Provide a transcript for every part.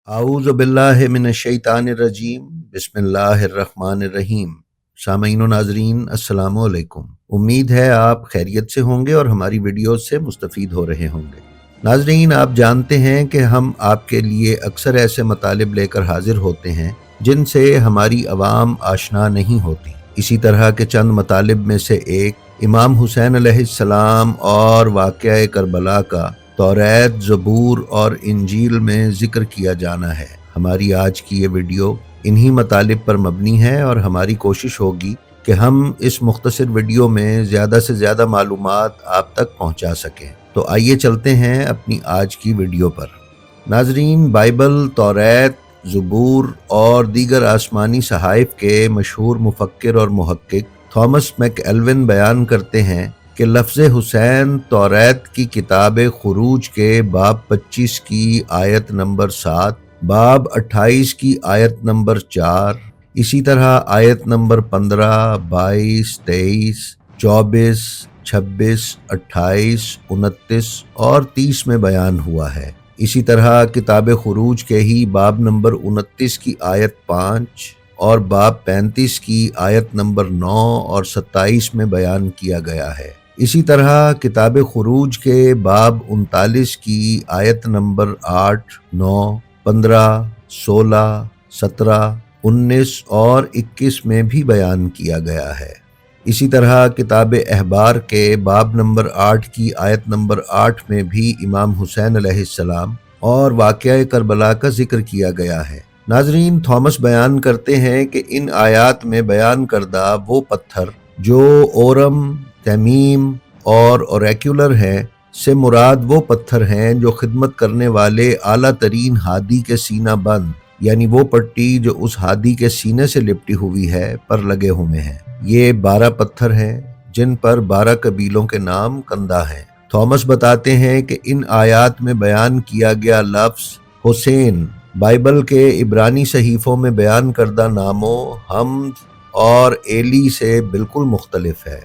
اعوذ باللہ من الشیطان الرجیم بسم اللہ الرحمن الرحیم۔ سامعین و ناظرین السلام علیکم۔ امید ہے آپ خیریت سے ہوں گے اور ہماری ویڈیوز سے مستفید ہو رہے ہوں گے۔ ناظرین، آپ جانتے ہیں کہ ہم آپ کے لیے اکثر ایسے مطالب لے کر حاضر ہوتے ہیں جن سے ہماری عوام آشنا نہیں ہوتی۔ اسی طرح کے چند مطالب میں سے ایک امام حسین علیہ السلام اور واقعہ کربلا کا توریت، زبور اور انجیل میں ذکر کیا جانا ہے۔ ہماری آج کی یہ ویڈیو انہی مطالب پر مبنی ہے اور ہماری کوشش ہوگی کہ ہم اس مختصر ویڈیو میں زیادہ سے زیادہ معلومات آپ تک پہنچا سکیں۔ تو آئیے چلتے ہیں اپنی آج کی ویڈیو پر۔ ناظرین، بائبل، توریت، زبور اور دیگر آسمانی صحائف کے مشہور مفکر اور محقق تھامس میک ایلوین بیان کرتے ہیں کہ لفظ حسین توریت کی کتاب خروج کے باب 25 کی آیت نمبر 7، باب 28 کی آیت نمبر 4، اسی طرح آیت نمبر 15، 22، 23، 24، 26، 28، 29 اور 30 میں بیان ہوا ہے۔ اسی طرح کتاب خروج کے ہی باب نمبر 29 کی آیت 5 اور باب 35 کی آیت نمبر 9 اور 27 میں بیان کیا گیا ہے۔ اسی طرح کتاب خروج کے باب 39 کی آیت نمبر 8، 9، 15، 16، 17، 19 اور 21 میں بھی بیان کیا گیا ہے۔ اسی طرح کتاب احبار کے باب نمبر 8 کی آیت نمبر 8 میں بھی امام حسین علیہ السلام اور واقعہ کربلا کا ذکر کیا گیا ہے۔ ناظرین، تھامس بیان کرتے ہیں کہ ان آیات میں بیان کردہ وہ پتھر جو اورم، تمیم اور اوریکولر ہیں سے مراد وہ پتھر ہیں جو خدمت کرنے والے اعلیٰ ترین ہادی کے سینہ بند، یعنی وہ پٹی جو اس ہادی کے سینے سے لپٹی ہوئی ہے، پر لگے ہوئے ہیں۔ یہ 12 پتھر ہیں جن پر 12 قبیلوں کے نام کندہ ہیں۔ تھامس بتاتے ہیں کہ ان آیات میں بیان کیا گیا لفظ حسین بائبل کے عبرانی صحیفوں میں بیان کردہ ناموں حمد اور ایلی سے بالکل مختلف ہے۔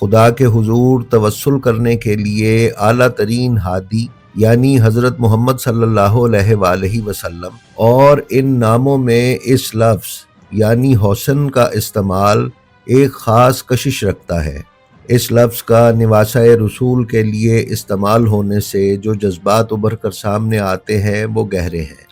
خدا کے حضور توسل کرنے کے لیے اعلیٰ ترین ہادی یعنی حضرت محمد صلی اللہ علیہ وآلہ وسلم، اور ان ناموں میں اس لفظ یعنی حسن کا استعمال ایک خاص کشش رکھتا ہے۔ اس لفظ کا نواسۂ رسول کے لیے استعمال ہونے سے جو جذبات ابھر کر سامنے آتے ہیں وہ گہرے ہیں۔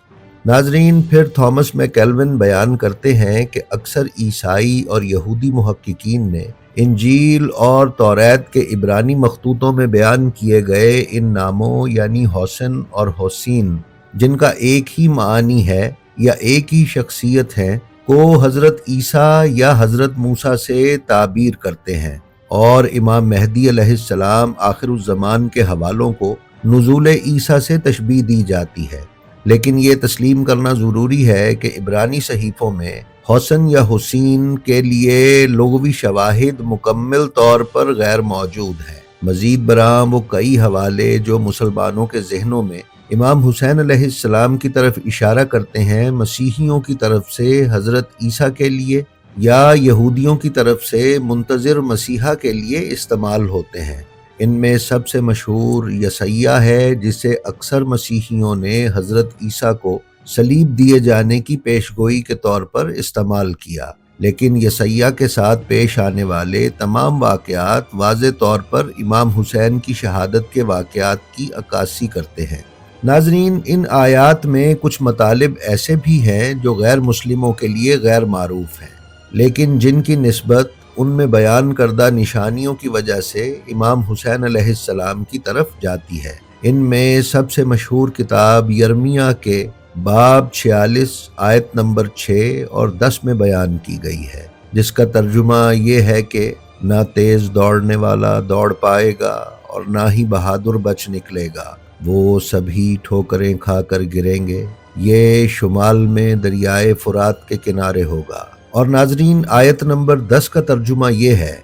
ناظرین، پھر تھامس میک ایلوین بیان کرتے ہیں کہ اکثر عیسائی اور یہودی محققین نے انجیل اور توریت کے عبرانی مخطوطوں میں بیان کیے گئے ان ناموں یعنی حسن اور حسین، جن کا ایک ہی معنی ہے یا ایک ہی شخصیت ہے، کو حضرت عیسیٰ یا حضرت موسیٰ سے تعبیر کرتے ہیں، اور امام مہدی علیہ السلام آخر الزمان کے حوالوں کو نزول عیسیٰ سے تشبیہ دی جاتی ہے۔ لیکن یہ تسلیم کرنا ضروری ہے کہ عبرانی صحیفوں میں حسن یا حسین کے لیے لغوی شواہد مکمل طور پر غیر موجود ہیں۔ مزید برآں وہ کئی حوالے جو مسلمانوں کے ذہنوں میں امام حسین علیہ السلام کی طرف اشارہ کرتے ہیں، مسیحیوں کی طرف سے حضرت عیسیٰ کے لیے یا یہودیوں کی طرف سے منتظر مسیحا کے لیے استعمال ہوتے ہیں۔ ان میں سب سے مشہور یسیع ہے، جسے اکثر مسیحیوں نے حضرت عیسیٰ کو صلیب دیے جانے کی پیشگوئی کے طور پر استعمال کیا، لیکن یسیع کے ساتھ پیش آنے والے تمام واقعات واضح طور پر امام حسین کی شہادت کے واقعات کی عکاسی کرتے ہیں۔ ناظرین، ان آیات میں کچھ مطالب ایسے بھی ہیں جو غیر مسلموں کے لیے غیر معروف ہیں، لیکن جن کی نسبت ان میں بیان کردہ نشانیوں کی وجہ سے امام حسین علیہ السلام کی طرف جاتی ہے۔ ان میں سب سے مشہور کتاب یرمیہ کے باب 46 آیت نمبر 6 اور 10 میں بیان کی گئی ہے، جس کا ترجمہ یہ ہے کہ نہ تیز دوڑنے والا دوڑ پائے گا اور نہ ہی بہادر بچ نکلے گا، وہ سبھی ٹھوکریں کھا کر گریں گے، یہ شمال میں دریائے فرات کے کنارے ہوگا۔ اور ناظرین، آیت نمبر 10 کا ترجمہ یہ ہے،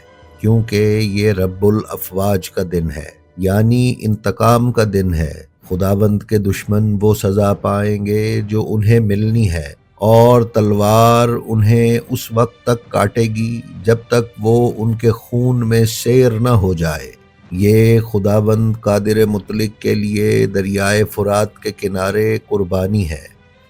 کیونکہ یہ رب الافواج کا دن ہے، یعنی انتقام کا دن ہے۔ خداوند کے دشمن وہ سزا پائیں گے جو انہیں ملنی ہے، اور تلوار انہیں اس وقت تک کاٹے گی جب تک وہ ان کے خون میں سیر نہ ہو جائے۔ یہ خداوند قادر مطلق کے لیے دریائے فرات کے کنارے قربانی ہے۔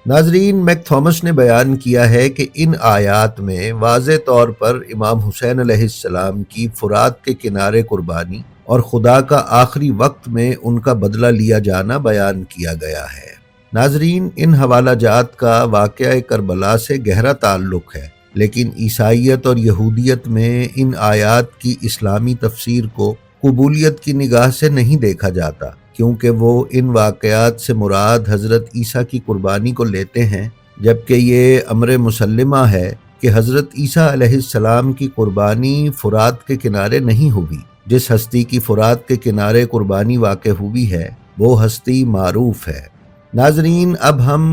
ناظرین، میک تھامس نے بیان کیا ہے کہ ان آیات میں واضح طور پر امام حسین علیہ السلام کی فرات کے کنارے قربانی اور خدا کا آخری وقت میں ان کا بدلہ لیا جانا بیان کیا گیا ہے۔ ناظرین، ان حوالہ جات کا واقعہ کربلا سے گہرا تعلق ہے، لیکن عیسائیت اور یہودیت میں ان آیات کی اسلامی تفسیر کو قبولیت کی نگاہ سے نہیں دیکھا جاتا، کیونکہ وہ ان واقعات سے مراد حضرت عیسیٰ کی قربانی کو لیتے ہیں، جبکہ یہ امر مسلمہ ہے کہ حضرت عیسیٰ علیہ السلام کی قربانی فرات کے کنارے نہیں ہوئی۔ جس ہستی کی فرات کے کنارے قربانی واقع ہوئی ہے وہ ہستی معروف ہے۔ ناظرین، اب ہم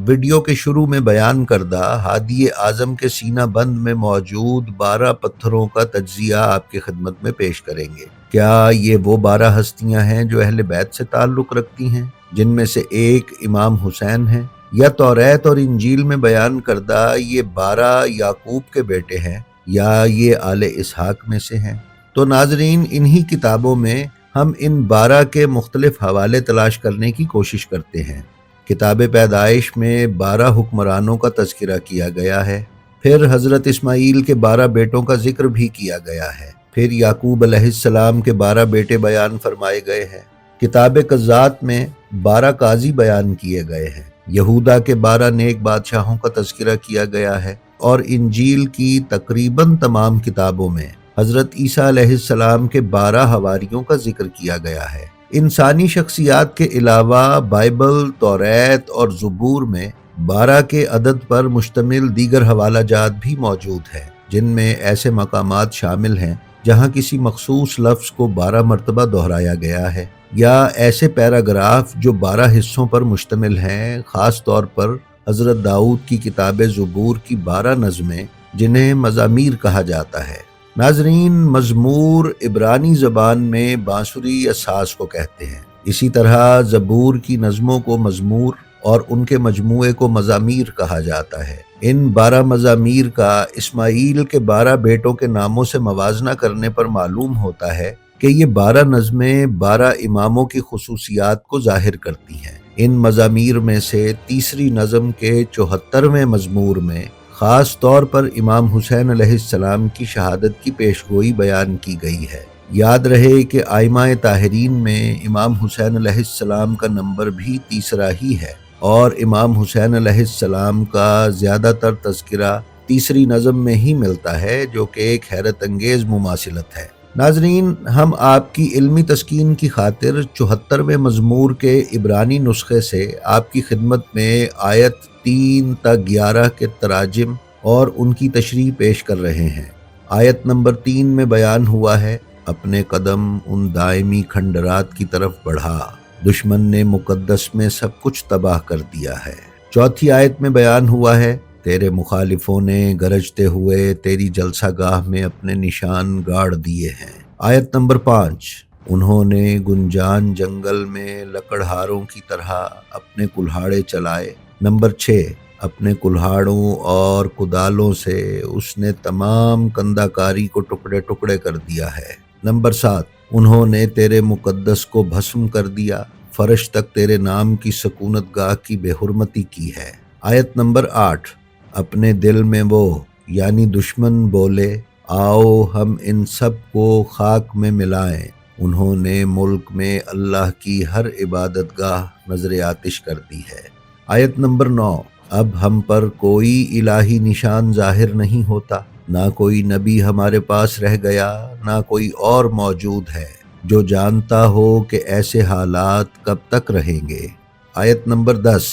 ویڈیو کے شروع میں بیان کردہ ہادی اعظم کے سینہ بند میں موجود 12 پتھروں کا تجزیہ آپ کی خدمت میں پیش کریں گے۔ کیا یہ وہ 12 ہستیاں ہیں جو اہل بیت سے تعلق رکھتی ہیں، جن میں سے ایک امام حسین ہیں، یا توریت اور انجیل میں بیان کردہ یہ 12 یعقوب کے بیٹے ہیں، یا یہ آل اسحاق میں سے ہیں؟ تو ناظرین، انہی کتابوں میں ہم ان 12 کے مختلف حوالے تلاش کرنے کی کوشش کرتے ہیں۔ کتاب پیدائش میں 12 حکمرانوں کا تذکرہ کیا گیا ہے، پھر حضرت اسماعیل کے 12 بیٹوں کا ذکر بھی کیا گیا ہے، پھر یعقوب علیہ السلام کے 12 بیٹے بیان فرمائے گئے ہیں۔ کتاب قضات میں 12 قاضی بیان کیے گئے ہیں، یہودا کے 12 نیک بادشاہوں کا تذکرہ کیا گیا ہے، اور انجیل کی تقریباً تمام کتابوں میں حضرت عیسیٰ علیہ السلام کے 12 حواریوں کا ذکر کیا گیا ہے۔ انسانی شخصیات کے علاوہ بائبل، توریت اور زبور میں 12 کے عدد پر مشتمل دیگر حوالہ جات بھی موجود ہیں، جن میں ایسے مقامات شامل ہیں جہاں کسی مخصوص لفظ کو 12 مرتبہ دہرایا گیا ہے، یا ایسے پیراگراف جو 12 حصوں پر مشتمل ہیں، خاص طور پر حضرت داؤد کی کتاب زبور کی 12 نظمیں جنہیں مزامیر کہا جاتا ہے۔ ناظرین، مزمور عبرانی زبان میں بانسری یا ساز کو کہتے ہیں، اسی طرح زبور کی نظموں کو مزمور اور ان کے مجموعے کو مزامیر کہا جاتا ہے۔ ان 12 مزامیر کا اسماعیل کے 12 بیٹوں کے ناموں سے موازنہ کرنے پر معلوم ہوتا ہے کہ یہ 12 نظمیں 12 اماموں کی خصوصیات کو ظاہر کرتی ہیں۔ ان مزامیر میں سے تیسری نظم کے 74ویں مزمور میں خاص طور پر امام حسین علیہ السلام کی شہادت کی پیشگوئی بیان کی گئی ہے۔ یاد رہے کہ ائمہ طاہرین میں امام حسین علیہ السلام کا نمبر بھی تیسرا ہی ہے، اور امام حسین علیہ السلام کا زیادہ تر تذکرہ تیسری نظم میں ہی ملتا ہے، جو کہ ایک حیرت انگیز مماثلت ہے۔ ناظرین، ہم آپ کی علمی تسکین کی خاطر 74ویں مزمور کے عبرانی نسخے سے آپ کی خدمت میں آیت 3 تا 11 کے تراجم اور ان کی تشریح پیش کر رہے ہیں۔ آیت نمبر 3 میں بیان ہوا ہے، اپنے قدم ان دائمی کھنڈرات کی طرف بڑھا، دشمن نے مقدس میں سب کچھ تباہ کر دیا ہے۔ چوتھی آیت میں بیان ہوا ہے، تیرے مخالفوں نے گرجتے ہوئے تیری جلسہ گاہ میں اپنے نشان گاڑ دیے ہیں۔ آیت نمبر 5، انہوں نے گنجان جنگل میں لکڑہاروں کی طرح اپنے کلہاڑے چلائے۔ نمبر 6، اپنے کلہاڑوں اور کدالوں سے اس نے تمام کندہ کاری کو ٹکڑے ٹکڑے کر دیا ہے۔ نمبر 7، انہوں نے تیرے مقدس کو بھسم کر دیا، فرش تک تیرے نام کی سکونت گاہ کی بے حرمتی کی ہے۔ آیت نمبر 8، اپنے دل میں وہ یعنی دشمن بولے، آؤ ہم ان سب کو خاک میں ملائیں، انہوں نے ملک میں اللہ کی ہر عبادت گاہ نظر آتش کر دی ہے۔ آیت نمبر 9، اب ہم پر کوئی الہی نشان ظاہر نہیں ہوتا، نہ کوئی نبی ہمارے پاس رہ گیا، نہ کوئی اور موجود ہے جو جانتا ہو کہ ایسے حالات کب تک رہیں گے۔ آیت نمبر 10،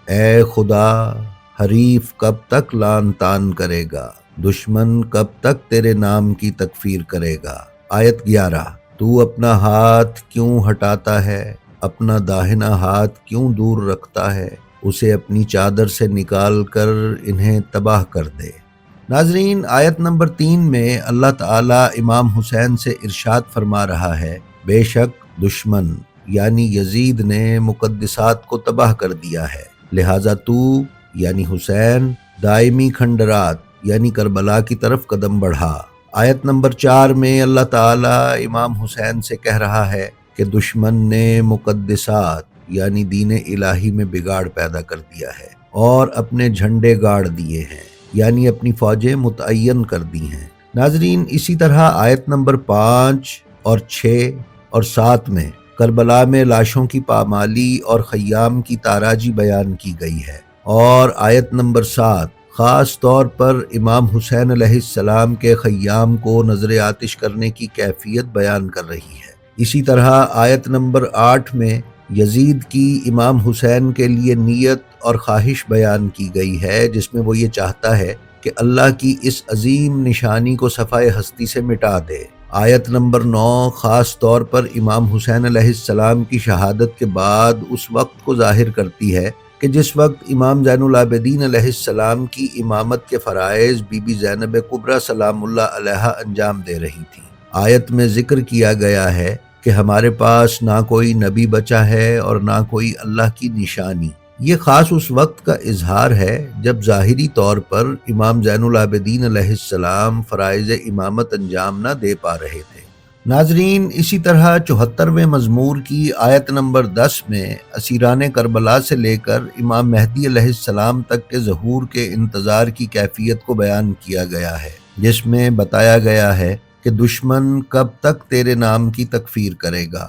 اے خدا، حریف کب تک لعن طعن کرے گا، دشمن کب تک تیرے نام کی تکفیر کرے گا۔ آیت 11، تو اپنا ہاتھ کیوں ہٹاتا ہے، اپنا داہنا ہاتھ کیوں دور رکھتا ہے، اسے اپنی چادر سے نکال کر انہیں تباہ کر دے۔ ناظرین، آیت نمبر 3 میں اللہ تعالیٰ امام حسین سے ارشاد فرما رہا ہے، بے شک دشمن یعنی یزید نے مقدسات کو تباہ کر دیا ہے، لہٰذا تو یعنی حسین دائمی کھنڈرات یعنی کربلا کی طرف قدم بڑھا۔ آیت نمبر 4 میں اللہ تعالیٰ امام حسین سے کہہ رہا ہے کہ دشمن نے مقدسات یعنی دین الہی میں بگاڑ پیدا کر دیا ہے، اور اپنے جھنڈے گاڑ دیے ہیں، یعنی اپنی فوجیں متعین کر دی ہیں۔ ناظرین، اسی طرح آیت نمبر 5 اور 6 اور 7 میں کربلا میں لاشوں کی پامالی اور خیام کی تاراجی بیان کی گئی ہے، اور آیت نمبر 7 خاص طور پر امام حسین علیہ السلام کے خیام کو نظر آتش کرنے کی کیفیت بیان کر رہی ہے۔ اسی طرح آیت نمبر 8 میں یزید کی امام حسین کے لیے نیت اور خواہش بیان کی گئی ہے، جس میں وہ یہ چاہتا ہے کہ اللہ کی اس عظیم نشانی کو صفحہ ہستی سے مٹا دے۔ آیت نمبر 9 خاص طور پر امام حسین علیہ السلام کی شہادت کے بعد اس وقت کو ظاہر کرتی ہے کہ جس وقت امام زین العابدین علیہ السلام کی امامت کے فرائض بی بی زینب کبریٰ سلام اللہ علیہا انجام دے رہی تھی۔ آیت میں ذکر کیا گیا ہے کہ ہمارے پاس نہ کوئی نبی بچا ہے اور نہ کوئی اللہ کی نشانی۔ یہ خاص اس وقت کا اظہار ہے جب ظاہری طور پر امام زین العابدین علیہ السلام فرائض امامت انجام نہ دے پا رہے تھے۔ ناظرین، اسی طرح 74ویں مزمور کی آیت نمبر 10 میں اسیران کربلا سے لے کر امام مہدی علیہ السلام تک کے ظہور کے انتظار کی کیفیت کو بیان کیا گیا ہے، جس میں بتایا گیا ہے کہ دشمن کب تک تیرے نام کی تکفیر کرے گا۔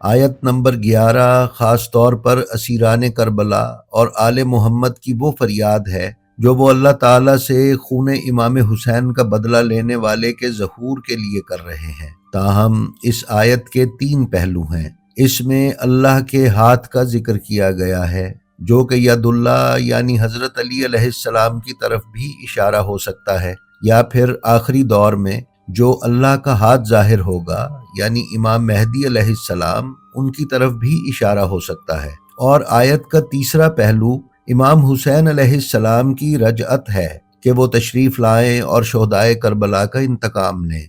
آیت نمبر 11 خاص طور پر اسیران کربلا اور آل محمد کی وہ فریاد ہے جو وہ اللہ تعالیٰ سے خون امام حسین کا بدلہ لینے والے کے ظہور کے لیے کر رہے ہیں۔ تاہم اس آیت کے 3 پہلو ہیں۔ اس میں اللہ کے ہاتھ کا ذکر کیا گیا ہے، جو کہ ید اللہ یعنی حضرت علی علیہ السلام کی طرف بھی اشارہ ہو سکتا ہے، یا پھر آخری دور میں جو اللہ کا ہاتھ ظاہر ہوگا یعنی امام مہدی علیہ السلام، ان کی طرف بھی اشارہ ہو سکتا ہے۔ اور آیت کا تیسرا پہلو امام حسین علیہ السلام کی رجعت ہے کہ وہ تشریف لائیں اور شہدائے کربلا کا انتقام لیں۔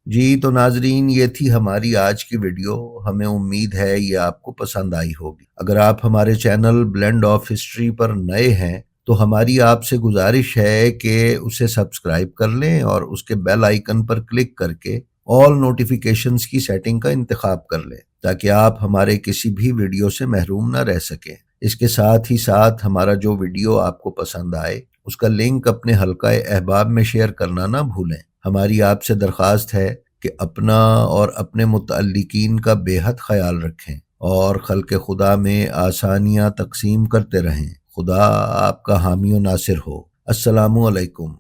جی تو ناظرین، یہ تھی ہماری آج کی ویڈیو۔ ہمیں امید ہے یہ آپ کو پسند آئی ہوگی۔ اگر آپ ہمارے چینل بلینڈ آف ہسٹری پر نئے ہیں تو ہماری آپ سے گزارش ہے کہ اسے سبسکرائب کر لیں اور اس کے بیل آئیکن پر کلک کر کے آل نوٹیفیکیشنز کی سیٹنگ کا انتخاب کر لیں، تاکہ آپ ہمارے کسی بھی ویڈیو سے محروم نہ رہ سکیں۔ اس کے ساتھ ہی ساتھ ہمارا جو ویڈیو آپ کو پسند آئے اس کا لنک اپنے حلقہ احباب میں شیئر کرنا نہ بھولیں۔ ہماری آپ سے درخواست ہے کہ اپنا اور اپنے متعلقین کا بے حد خیال رکھیں اور خلق خدا میں آسانیاں تقسیم کرتے رہیں۔ خدا آپ کا حامی و ناصر ہو۔ السلام علیکم۔